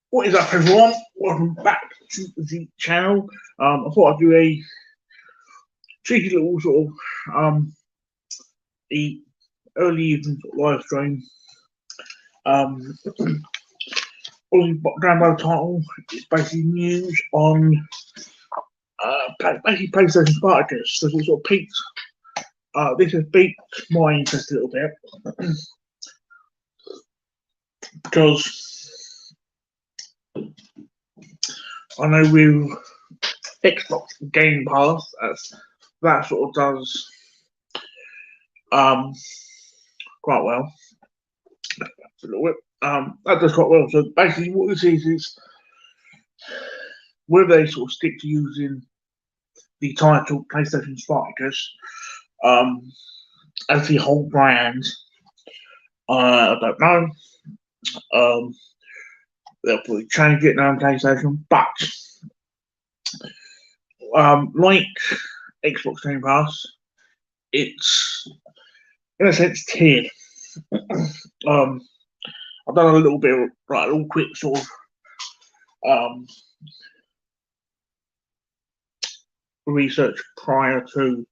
What is up, everyone? Welcome back to the channel. I thought I'd do a cheeky little sort of the early evening sort of live stream. Down by the title, it's basically news on basically PlayStation Spartacus. So it sort of peaked. This has piqued my interest a little bit because I know with Xbox Game Pass, that sort of does quite well. That does quite well. So basically, what this is whether they sort of stick to using the title PlayStation Spartacus as the whole brand. I don't know. They'll probably change it now on PlayStation, but like Xbox Game Pass, it's in a sense tiered. I've done a little bit of a little quick sort of research prior to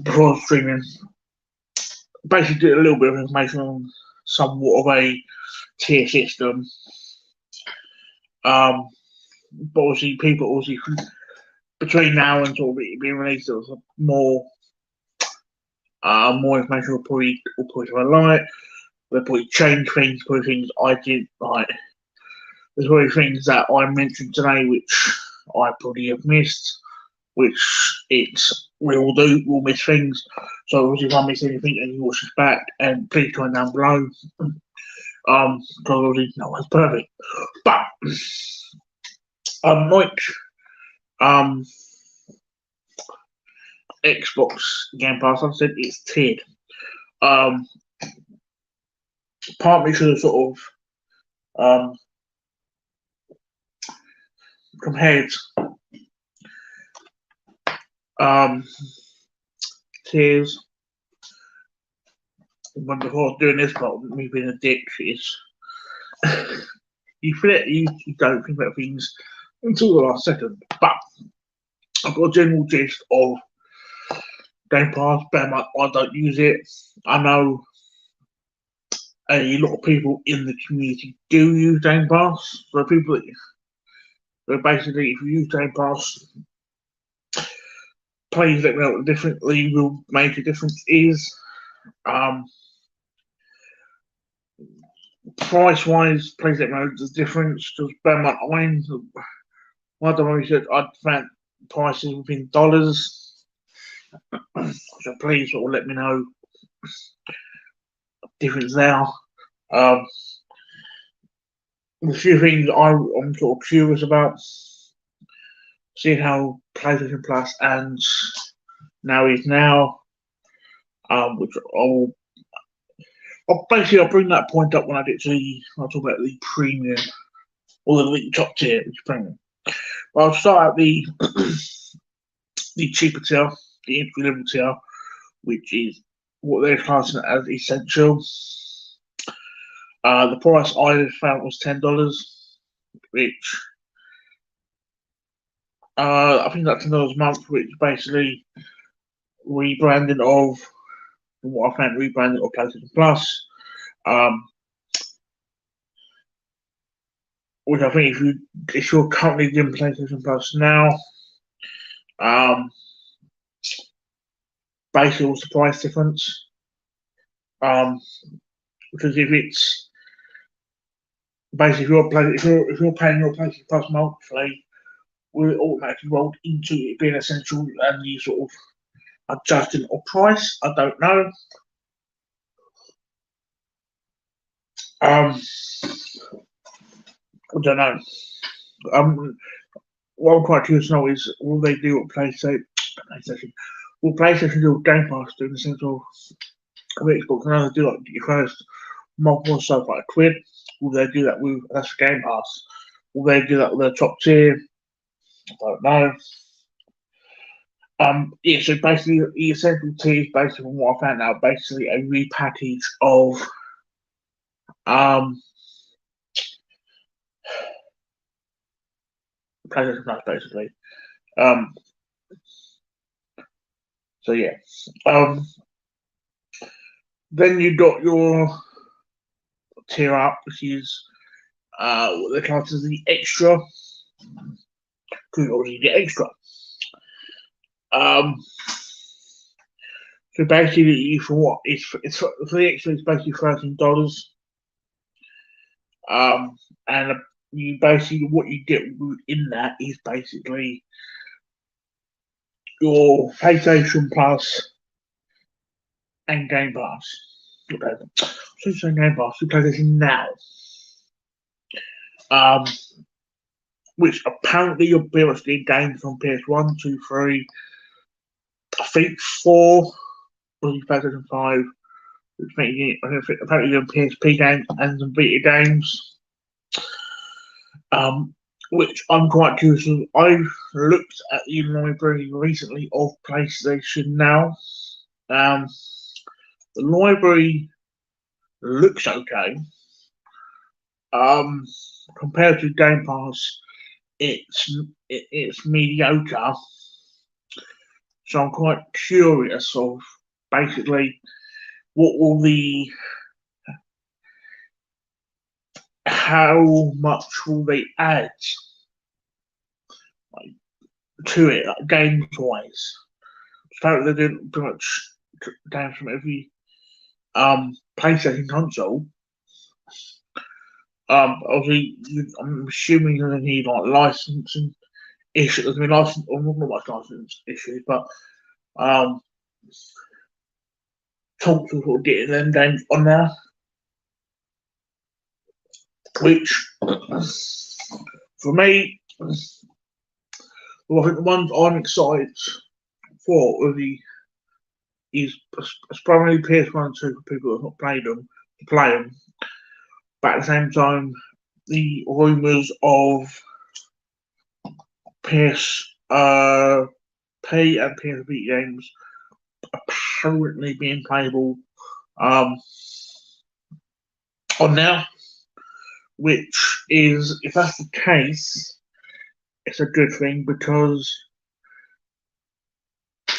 before streaming. Basically, did a little bit of information on somewhat of a tier system. But obviously, people between now and sort of it being released, there's more information will probably come a light. They'll probably change things, put things I didn't like. There's probably things that I mentioned today which I probably have missed, which we'll miss things. So obviously if I miss anything and you watch this back, and please comment down below. Because obviously no one's perfect. But like Xbox Game Pass, I said it's tiered. Partly to sort of compared tiers. When before doing this, but me being a dick is you don't think about things until the last second. But I've got a general gist of Game Pass. I don't use it. I know a lot of people in the community do use Game Pass. So people that basically, if you use Game Pass, please let me know what the differently will make a difference is. Price wise, please let me know the difference. Because bear in mind, I don't know, I'd found prices within dollars. So please sort of let me know the difference there. A few things I'm sort of curious about, seeing how PlayStation Plus and now is now, which I'll bring that point up when I get to I'll talk about the premium or the top tier, which is premium. But I'll start at the the cheaper tier, the entry level tier, which is what they're classing as essential. The price I found was $10, which I think that's $10 a month, which is basically rebranding of what I found rebranding of PlayStation Plus. Which I think if you're currently doing PlayStation Plus now, basically what's the price difference? Because if it's basically if you're paying your PlayStation Plus monthly, will it automatically rolled into it being essential and you sort of adjusting of price? I don't know. I don't know. What I'm quite curious to know is will they do what PlayStation? Will PlayStation do what Game Pass do in the sense of Xbox? I know they do like your first month or so like £1. Will they do that with that's Game Pass? Will they do that with their top tier? I don't know. Yeah, so basically, the Essential T is basically, from what I found out, basically a repackage of um PlayStation Plus, basically. Um, so yeah. Um, then you got your tier up, which is what they class as the extra, because obviously you get extra. Um, so basically, for what it's for the extra, it's basically $13. And you basically what you get in that is basically your PlayStation Plus and Game Pass. Okay. So saying Game Pass, you play this now. Um, which apparently you'll be able to get games from PS1, 2, 3, I think 4, or PlayStation 5, which apparently you're PSP games and some Vita games. Which I'm quite curious. I've looked at the library recently of PlayStation Now. Um, the library looks okay. Um, Compared to Game Pass, it's mediocre. So I'm quite curious of basically what will how much will they add like, to it, like, games wise. Apparently they're doing pretty much games from every PlayStation console. Obviously, I'm assuming you're going to need like licensing issues. I mean, license, or not much license issues, but um, talks of sort of getting them games on there, which for me, well, I think the ones I'm excited for is primarily PS1 and 2 for people who have not played them to play them, but at the same time, the rumours of PS P and PSP games apparently being playable um, on now, which is, if that's the case, it's a good thing because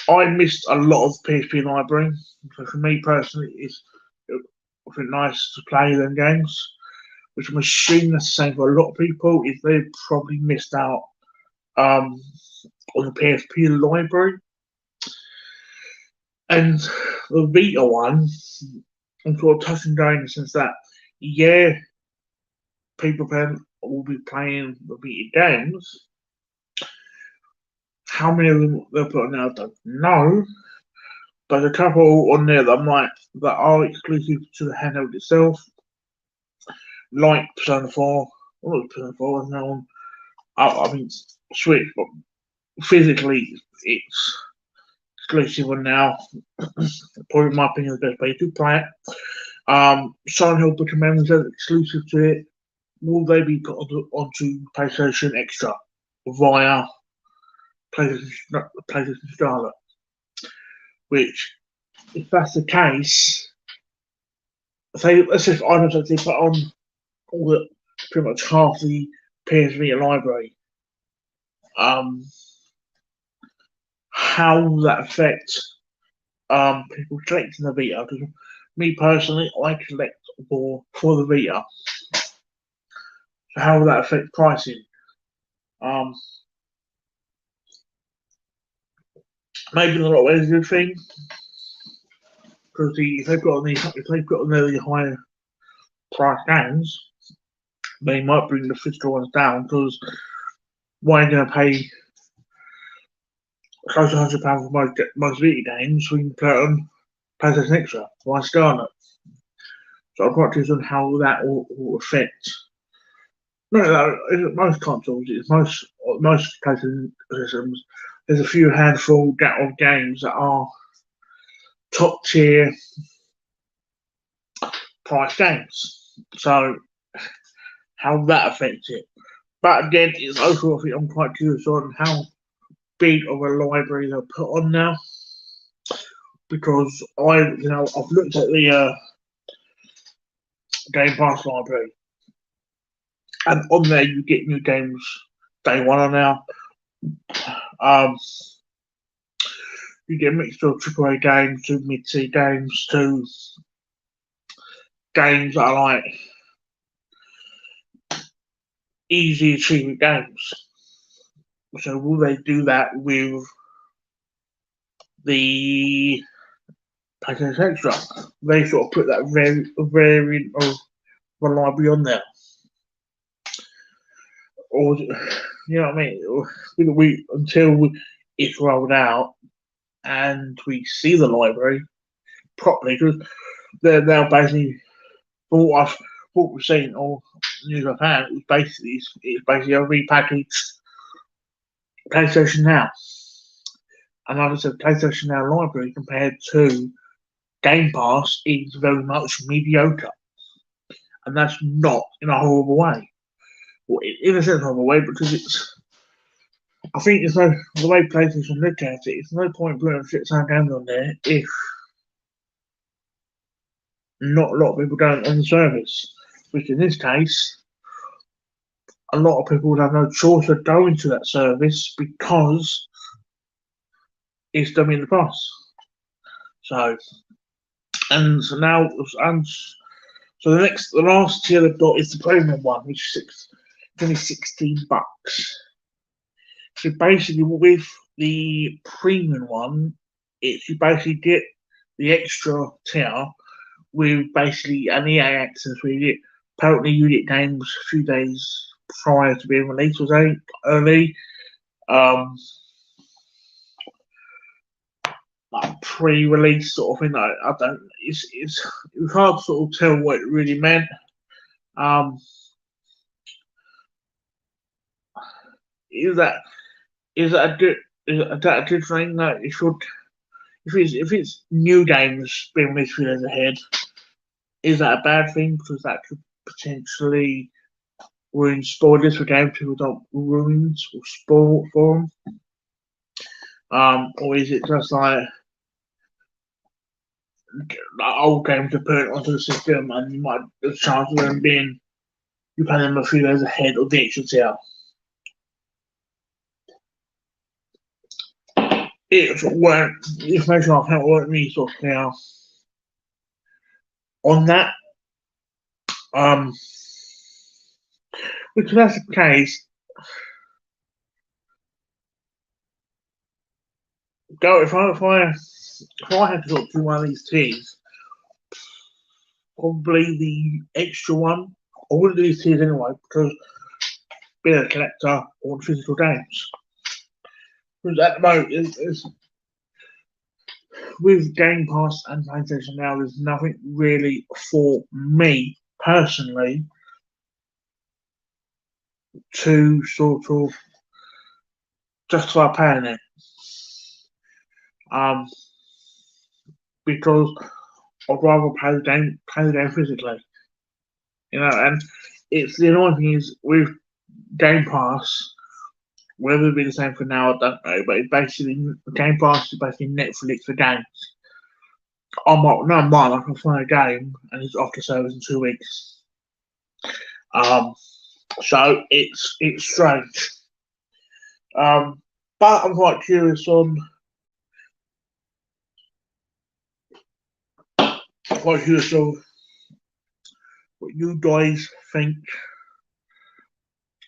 I missed a lot of PSP library. So for me personally, it's nice to play them games, which I'm assuming that's the same for a lot of people. Is they've probably missed out um, on the PSP library. And the Vita one, I'm sort of touching going in the sense that, yeah, people will be playing the Vita games. How many of them they'll put on there, I don't know. But a couple on there that are exclusive to the handheld itself, like Persona 4, or Persona 4 is now on. I mean, Switch, but physically it's exclusive one now. Probably, in my opinion, the best way to play it. Silent Hill Book of Memories is exclusive to it. Will they be put onto PlayStation Extra via PlayStation Scarlet? Which, if that's the case, say let's say I don't know, they put on all the pretty much half the PS Vita library. How will that affect people collecting the Vita? Because me personally, I collect for the Vita. So how will that affect pricing? Um, Maybe in a lot of ways a good thing because if they've got on the higher price games, they might bring the physical ones down because why are you going to pay close to £100 for most Vita games when you play it on PlayStation Extra? Why Scarlet? So I'm quite curious on how that will affect. No, most consoles, most PlayStation systems. There's a few handful of games that are top tier price games. So how that affects it. But again, it's also I think I'm quite curious on how big of a library they'll put on now, because I've looked at the Game Pass library, and on there you get new games day one on now. You get a mixture of AAA games to mid-tier games to games that are like easy achievement games. So will they do that with the PlayStation Extra? They sort of put that variant of the library on there, or you know what I mean? Until it's rolled out and we see the library properly, because they're now basically, from what we've seen or news I've had, it's basically a repackaged PlayStation Now. And like I said, PlayStation Now library compared to Game Pass is very much mediocre, and that's not in a horrible way. Well, in a sense, horrible way, because I think it's the way PlayStation look at it. It's no point putting shit-ton games on there if not a lot of people don't on the service. Which in this case, a lot of people would have no choice of going to that service because it's done in the past. So the last tier they've got is the premium one, which is only $16. So basically, with the premium one, you basically get the extra tier with basically an EA access. Apparently you get games a few days prior to being released, was early. Like pre-release sort of thing. I don't. It's hard to sort of tell what it really meant. Is that a good thing? No, it should. If it's new games being released 3 days ahead, is that a bad thing? Because that could potentially ruin spoilers for games people don't ruin or spoil for them. Or is it just like old games to put it onto the system, and you might have a chance of them being you play them a few days ahead of the extra tier? If the information I found weren't really sort of clear on that. Because that's the case, if I had to look through one of these tiers, probably the extra one. I wouldn't do these tiers anyway, because being a collector, I want physical games. Because at the moment, with Game Pass and PlayStation Now, there's nothing really for me personally to sort of justify paying it. Because I'd rather play the game physically. And it's the annoying thing is with Game Pass, whether it'll be the same for now, I don't know, but it's basically Game Pass is basically Netflix for games. I can find a game and it's off the service in 2 weeks. So it's strange. But I'm quite curious on what you guys think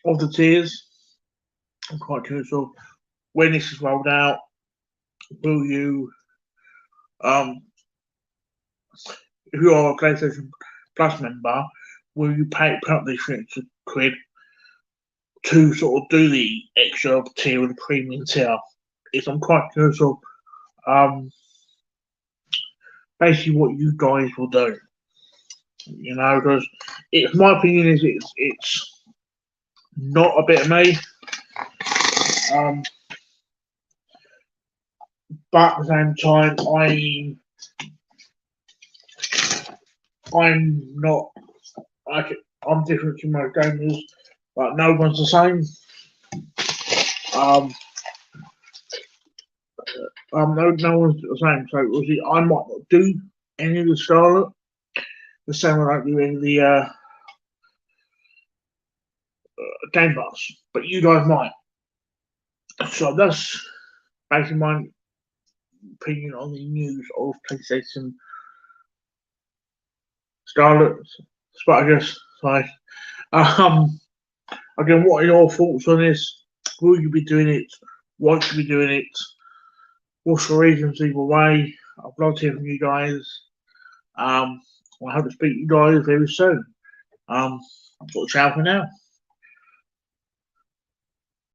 of the tiers. I'm quite curious of when this is rolled out. Will you, if you are a PlayStation Plus member, will you pay apparently £300 to sort of do the extra tier with the premium tier? I'm quite curious of basically what you guys will do. Because my opinion is it's not a bit of me. But at the same time, I'm not I'm different to my gamers, but no one's the same. no one's the same. So obviously, I might not do any of the Charlotte. The same I don't do any of the Game Pass, but you guys might. So that's basically my opinion on the news of PlayStation Scarlet Spartacus. Sorry. Um, Again, what are your thoughts on this? Will you be doing it? Why should you be doing it? What's the reasons either way? I'd love to hear from you guys. Um, I hope to speak to you guys very soon. But ciao for now.